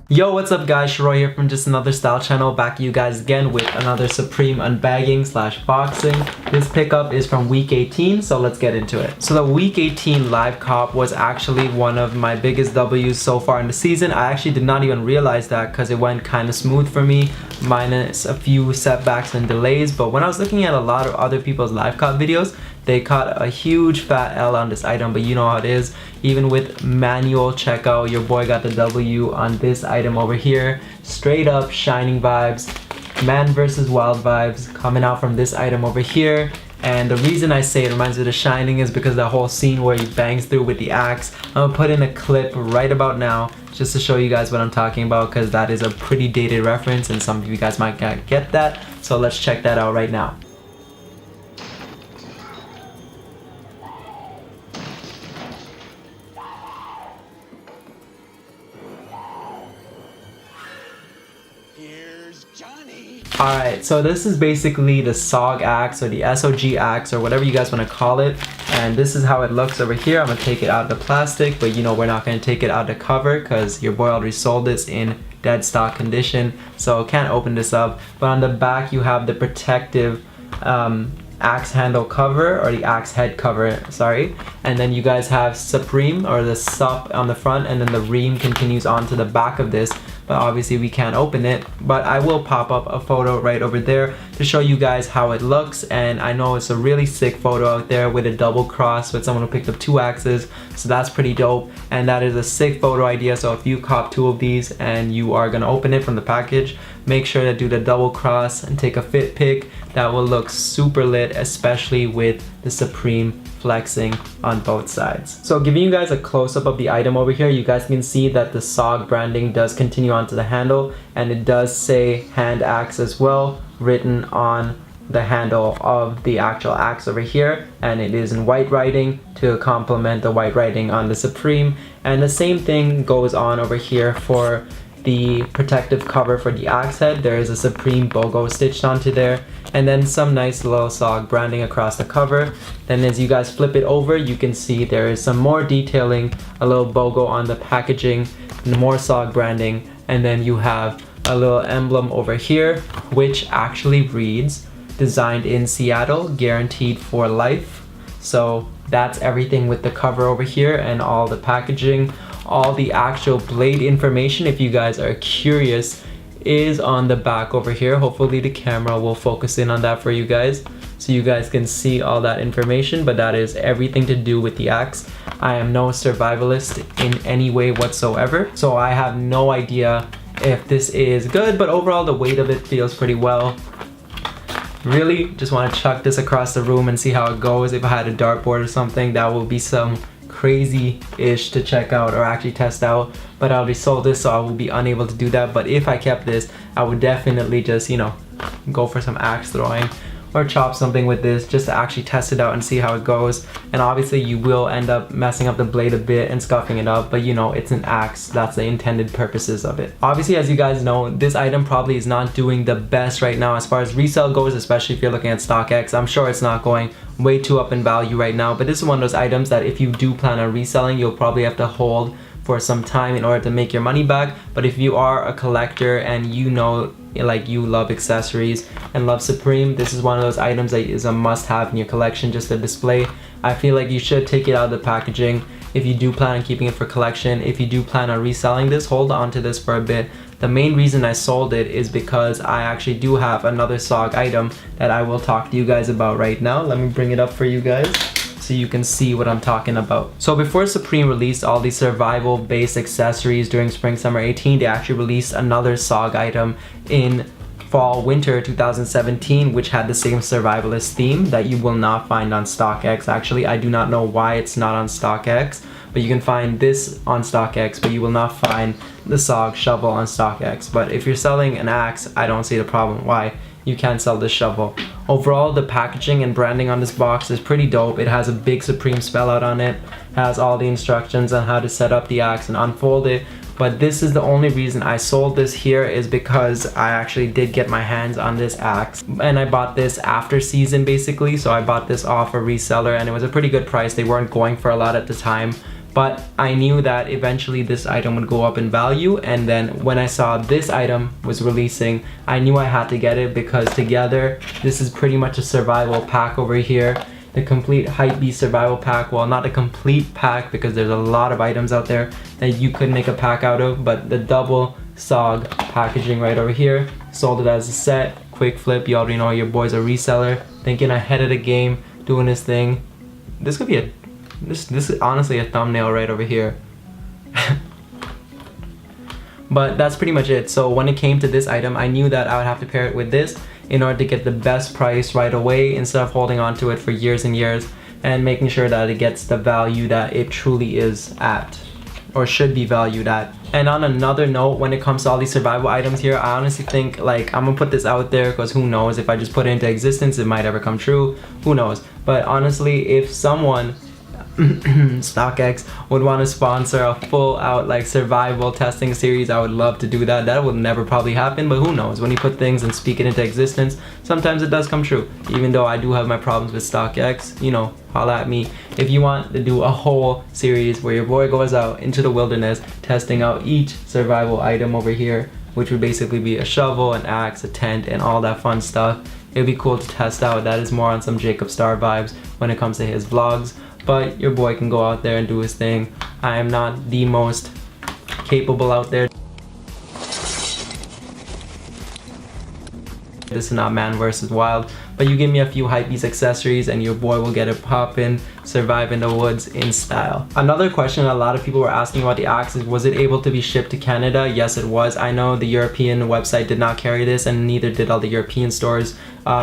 Yo, what's up guys, Shroy here from Just Another Style Channel, back at you guys again with another Supreme unbagging slash boxing. This pickup is from week 18, so let's get into it. So the week 18 live cop was actually one of my biggest W's so far in the season. I actually did not even realize that because it went kind of smooth for me, minus a few setbacks and delays. But when I was looking at a lot of other people's live cop videos, they caught a huge fat L on this item, but you know how it is. Even with manual checkout, your boy got the W on this item over here. Straight up shining vibes, man versus wild vibes coming out from this item over here. And the reason I say it reminds me of The Shining is because that whole scene where he bangs through with the axe. I'm gonna put in a clip right about now just to show you guys what I'm talking about, because that is a pretty dated reference and some of you guys might not get that. So let's check that out right now. Alright, so this is basically the SOG axe or the SOG axe or whatever you guys want to call it, and this is how it looks over here. I'm going to take it out of the plastic, but you know we're not going to take it out of the cover because your boy already sold this in dead stock condition, so can't open this up. But on the back you have the protective axe handle cover, or the axe head cover, sorry, and then you guys have Supreme or the SUP on the front, and then the ream continues onto the back of this. But obviously we can't open it, but I will pop up a photo right over there to show you guys how it looks. And I know it's a really sick photo out there with a double cross with someone who picked up 2 axes, so that's pretty dope, and that is a sick photo idea. So if you cop 2 of these and you are gonna open it from the package, make sure to do the double cross and take a fit pic. That will look super lit, especially with the Supreme flexing on both sides. So giving you guys a close-up of the item over here, you guys can see that the SOG branding does continue onto the handle, and it does say hand axe as well written on the handle of the actual axe over here, and it is in white writing to complement the white writing on the Supreme. And the same thing goes on over here for the protective cover for the axe head. There is a Supreme BOGO stitched onto there, and then some nice little SOG branding across the cover. Then as you guys flip it over, you can see there is some more detailing, a little BOGO on the packaging, more SOG branding, and then you have a little emblem over here which actually reads "Designed in Seattle, guaranteed for life." So that's everything with the cover over here and all the packaging. All the actual blade information, if you guys are curious, is on the back over here. Hopefully the camera will focus in on that for you guys so you guys can see all that information, but that is everything to do with the axe. I am no survivalist in any way whatsoever, so I have no idea if this is good, but overall the weight of it feels pretty well. Really just want to chuck this across the room and see how it goes. If I had a dartboard or something, that will be some crazy-ish to check out or actually test out, but I already sold this, so I will be unable to do that. But if I kept this, I would definitely just, you know, go for some axe throwing or chop something with this just to actually test it out and see how it goes. And obviously you will end up messing up the blade a bit and scuffing it up, but you know, it's an axe. That's the intended purposes of it. Obviously, as you guys know, this item probably is not doing the best right now as far as resale goes, especially if you're looking at StockX. I'm sure it's not going way too up in value right now, but this is one of those items that if you do plan on reselling, you'll probably have to hold for some time in order to make your money back. But if you are a collector and you know, like, you love accessories and love Supreme, this is one of those items that is a must-have in your collection just to display. I feel like you should take it out of the packaging if you do plan on keeping it for collection. If you do plan on reselling this, hold on to this for a bit. The main reason I sold it is because I actually do have another SOG item that I will talk to you guys about right now. Let me bring it up for you guys so you can see what I'm talking about. So before Supreme released all these survival based accessories during spring summer 18, they actually released another SOG item in fall winter 2017 which had the same survivalist theme that you will not find on StockX. Actually, I do not know why it's not on StockX, but you can find this on StockX, but you will not find the SOG shovel on StockX. But if you're selling an axe, I don't see the problem why you can't sell this shovel. Overall, the packaging and branding on this box is pretty dope. It has a big Supreme spell out on it, has all the instructions on how to set up the axe and unfold it. But this is the only reason I sold this here, is because I actually did get my hands on this axe, and I bought this after season basically. So I bought this off a reseller and it was a pretty good price. They weren't going for a lot at the time, but I knew that eventually this item would go up in value. And then when I saw this item was releasing, I knew I had to get it, because together this is pretty much a survival pack over here. The complete Hypebeast survival pack. Well, not a complete pack because there's a lot of items out there that you could make a pack out of, but the double SOG packaging right over here, sold it as a set, quick flip. You already know your boy's a reseller, thinking ahead of the game, doing this thing. This could be this is honestly a thumbnail right over here. But that's pretty much it. So when it came to this item, I knew that I would have to pair it with this in order to get the best price right away, instead of holding on to it for years and years, and making sure that it gets the value that it truly is at, or should be valued at. And on another note, when it comes to all these survival items here, I honestly think, like, I'm gonna put this out there because who knows, if I just put it into existence, it might ever come true, who knows. But honestly, if someone StockX would want to sponsor a full out like survival testing series, I would love to do that. That will never probably happen, but who knows, when you put things and speak it into existence, sometimes it does come true. Even though I do have my problems with StockX, you know, holla at me if you want to do a whole series where your boy goes out into the wilderness testing out each survival item over here, which would basically be a shovel, an axe, a tent, and all that fun stuff. It'd be cool to test out. That is more on some Jacob Star vibes when it comes to his vlogs. But your boy can go out there and do his thing. I am not the most capable out there. This is not man versus wild, but you give me a few Hypebeast accessories and your boy will get it poppin', survive in the woods in style. Another question a lot of people were asking about the axe is, was it able to be shipped to Canada? Yes, it was. I know the European website did not carry this, and neither did all the European stores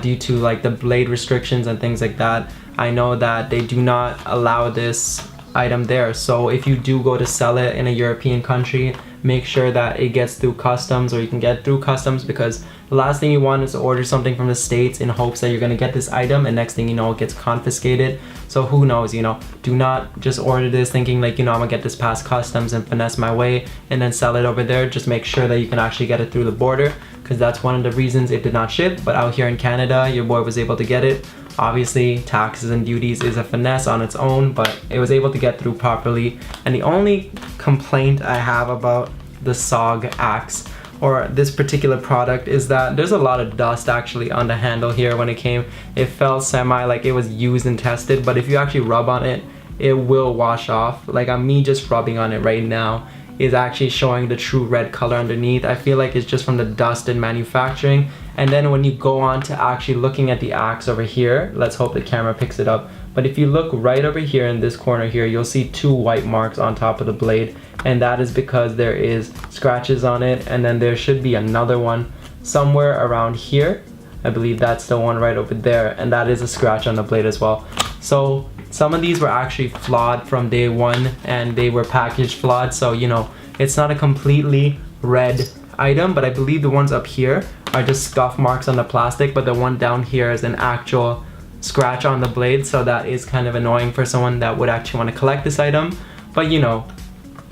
due to like the blade restrictions and things like that. I know that they do not allow this item there. So if you do go to sell it in a European country, make sure that it gets through customs, or you can get through customs, because the last thing you want is to order something from the States in hopes that you're gonna get this item, and next thing you know, it gets confiscated. So who knows, you know, do not just order this thinking like, you know, I'm gonna get this past customs and finesse my way and then sell it over there. Just make sure that you can actually get it through the border, because that's one of the reasons it did not ship. But out here in Canada, your boy was able to get it. Obviously, taxes and duties is a finesse on its own, but it was able to get through properly. And the only complaint I have about the SOG axe, or this particular product, is that there's a lot of dust actually on the handle here. When it came, it felt semi like it was used and tested, but if you actually rub on it, it will wash off. Like me just rubbing on it right now is actually showing the true red color underneath. I feel like it's just from the dust in manufacturing. And then when you go on to actually looking at the axe over here, let's hope the camera picks it up, but if you look right over here in this corner here, you'll see two white marks on top of the blade, and that is because there is scratches on it. And then there should be another one somewhere around here. I believe that's the one right over there, and that is a scratch on the blade as well. So some of these were actually flawed from day one, and they were packaged flawed, so you know, it's not a completely red item. But I believe the ones up here are just scuff marks on the plastic, but the one down here is an actual scratch on the blade, so that is kind of annoying for someone that would actually want to collect this item. But you know,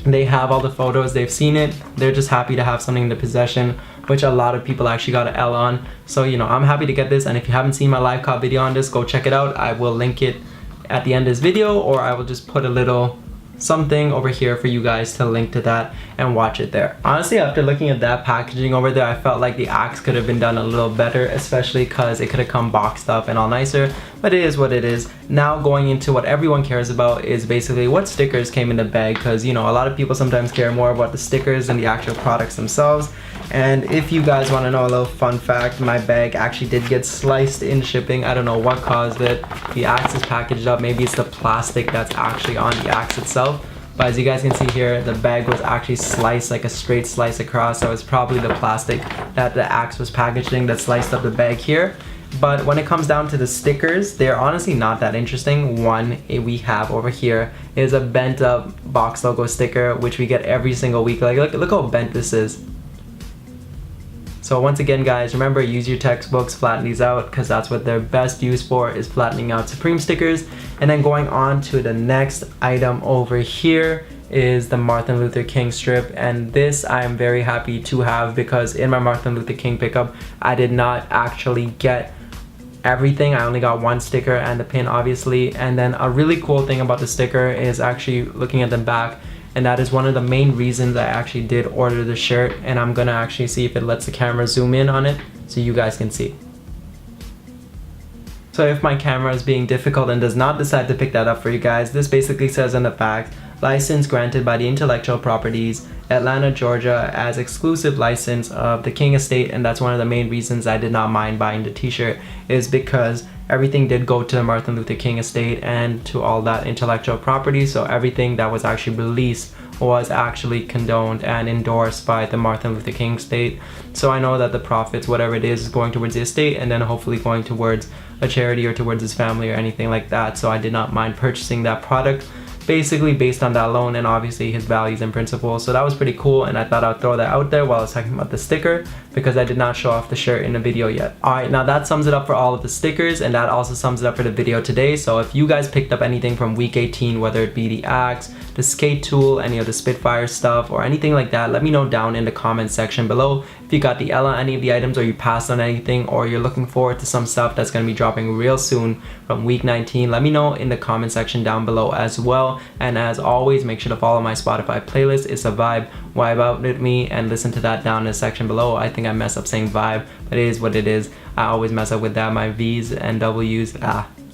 they have all the photos, they've seen it, they're just happy to have something in their possession, which a lot of people actually got an L on. So you know, I'm happy to get this, and if you haven't seen my live cop video on this, go check it out. I will link it at the end of this video, or I will just put a little something over here for you guys to link to that and watch it there. Honestly, after looking at that packaging over there, I felt like the axe could have been done a little better, especially because it could have come boxed up and all nicer, but it is what it is. Now going into what everyone cares about is basically what stickers came in the bag, because you know, a lot of people sometimes care more about the stickers than the actual products themselves. And if you guys want to know a little fun fact, my bag actually did get sliced in shipping. I don't know what caused it. The axe is packaged up. Maybe it's the plastic that's actually on the axe itself. But as you guys can see here, the bag was actually sliced, like a straight slice across. So it's probably the plastic that the axe was packaging that sliced up the bag here. But when it comes down to the stickers, they're honestly not that interesting. One we have over here is a bent up box logo sticker, which we get every single week. Like look how bent this is. So once again, guys, remember, use your textbooks, flatten these out, because that's what they're best used for, is flattening out Supreme stickers. And then going on to the next item over here is the Martin Luther King strip, and this I am very happy to have, because in my Martin Luther King pickup I did not actually get everything. I only got one sticker and the pin, obviously. And then a really cool thing about the sticker is actually looking at the back, and that is one of the main reasons I actually did order the shirt. And I'm gonna actually see if it lets the camera zoom in on it so you guys can see. So if my camera is being difficult and does not decide to pick that up for you guys, this basically says on the back, license granted by the Intellectual Properties, Atlanta, Georgia, as exclusive license of the King Estate. And that's one of the main reasons I did not mind buying the t-shirt, is because everything did go to the Martin Luther King Estate and to all that intellectual property. So everything that was actually released was actually condoned and endorsed by the Martin Luther King Estate. So I know that the profits, whatever it is going towards the estate, and then hopefully going towards a charity or towards his family or anything like that. So I did not mind purchasing that product, basically based on that alone, and obviously his values and principles. So that was pretty cool, and I thought I'd throw that out there while I was talking about the sticker, because I did not show off the shirt in the video yet. Alright, now that sums it up for all of the stickers, and that also sums it up for the video today. So if you guys picked up anything from week 18, whether it be the axe, the skate tool, any of the Spitfire stuff, or anything like that, let me know down in the comment section below. If you got the Ella, any of the items, or you passed on anything, or you're looking forward to some stuff that's going to be dropping real soon from week 19, let me know in the comment section down below as well. And as always, make sure to follow my Spotify playlist. It's a vibe out with me, and listen to that down in the section below. I think I messed up saying vibe, but it is what it is. I always mess up with that, my V's and W's.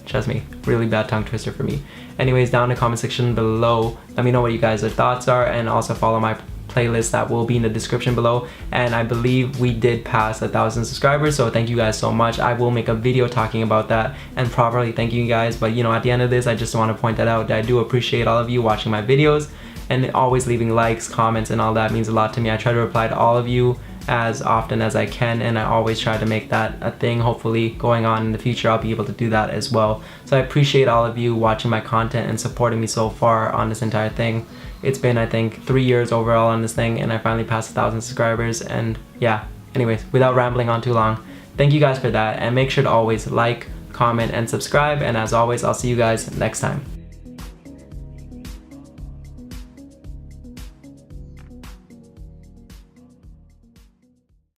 Trust me, really bad tongue twister for me. Anyways, down in the comment section below, let me know what you guys' thoughts are, and also follow my playlist that will be in the description below. And I believe we did pass 1,000 subscribers, so thank you guys so much. I will make a video talking about that and properly thanking you guys. But you know, at the end of this, I just want to point that out, that I do appreciate all of you watching my videos and always leaving likes, comments, and all that means a lot to me. I try to reply to all of you as often as I can, and I always try to make that a thing. Hopefully going on in the future I'll be able to do that as well. So I appreciate all of you watching my content and supporting me so far on this entire thing. It's been, I think, 3 years overall on this thing, and I finally passed 1,000 subscribers. And yeah, anyways, without rambling on too long, thank you guys for that, and make sure to always like, comment, and subscribe. And as always, I'll see you guys next time.